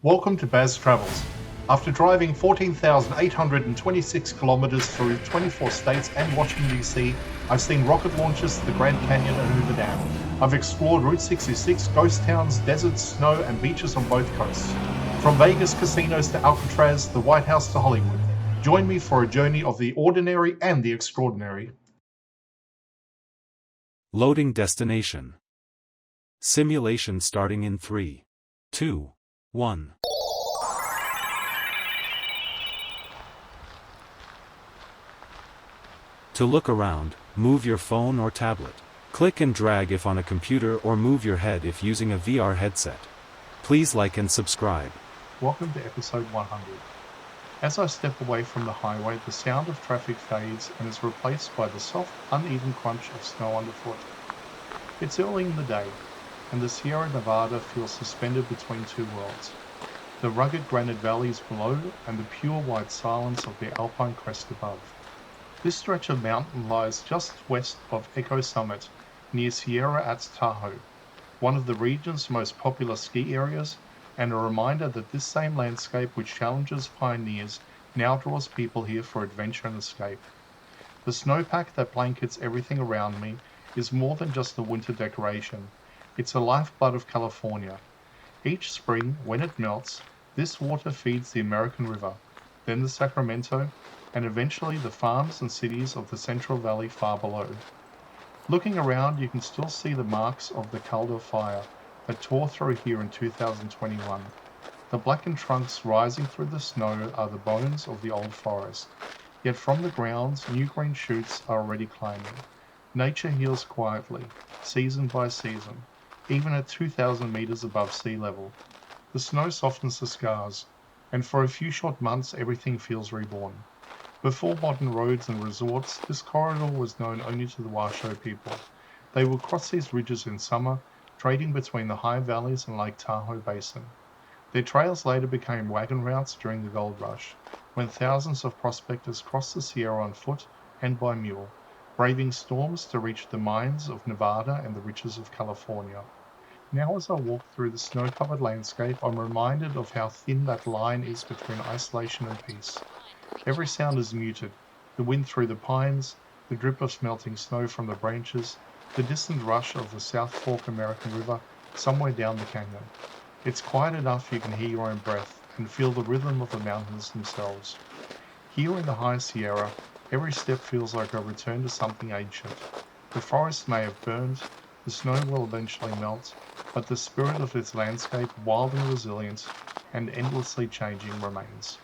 Welcome to Baz Travels. After driving 14,826 kilometers through 24 states and Washington, D.C., I've seen rocket launches to the Grand Canyon and Hoover Dam. I've explored Route 66, ghost towns, deserts, snow, and beaches on both coasts. From Vegas casinos to Alcatraz, the White House to Hollywood. Join me for a journey of the ordinary and the extraordinary. Loading destination. Simulation starting in 3, 2, 1. To look around, move your phone or tablet. Click and drag if on a computer or move your head if using a VR headset. Please like and subscribe. Welcome to episode 100. As I step away from the highway, the sound of traffic fades and is replaced by the soft, uneven crunch of snow underfoot. It's early in the day, and the Sierra Nevada feels suspended between two worlds. The rugged granite valleys below and the pure white silence of the Alpine crest above. This stretch of mountain lies just west of Echo Summit, near Sierra-at-Tahoe, one of the region's most popular ski areas, and a reminder that this same landscape which challenges pioneers now draws people here for adventure and escape. The snowpack that blankets everything around me is more than just a winter decoration. It's a lifeblood of California. Each spring, when it melts, this water feeds the American River, then the Sacramento, and eventually the farms and cities of the Central Valley far below. Looking around, you can still see the marks of the Calder fire that tore through here in 2021. The blackened trunks rising through the snow are the bones of the old forest. Yet from the grounds, new green shoots are already climbing. Nature heals quietly, season by season, even at 2,000 meters above sea level. The snow softens the scars, and for a few short months everything feels reborn. Before modern roads and resorts, this corridor was known only to the Washoe people. They would cross these ridges in summer, trading between the high valleys and Lake Tahoe Basin. Their trails later became wagon routes during the gold rush, when thousands of prospectors crossed the Sierra on foot and by mule, braving storms to reach the mines of Nevada and the riches of California. Now as I walk through the snow-covered landscape, I'm reminded of how thin that line is between isolation and peace. Every sound is muted, the wind through the pines, the drip of melting snow from the branches, the distant rush of the South Fork American River somewhere down the canyon. It's quiet enough you can hear your own breath and feel the rhythm of the mountains themselves. Here in the high Sierra, every step feels like a return to something ancient. The forest may have burned, the snow will eventually melt, but the spirit of its landscape, wild and resilient and endlessly changing, remains.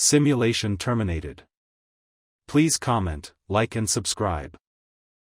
Simulation terminated. Please comment, like and subscribe.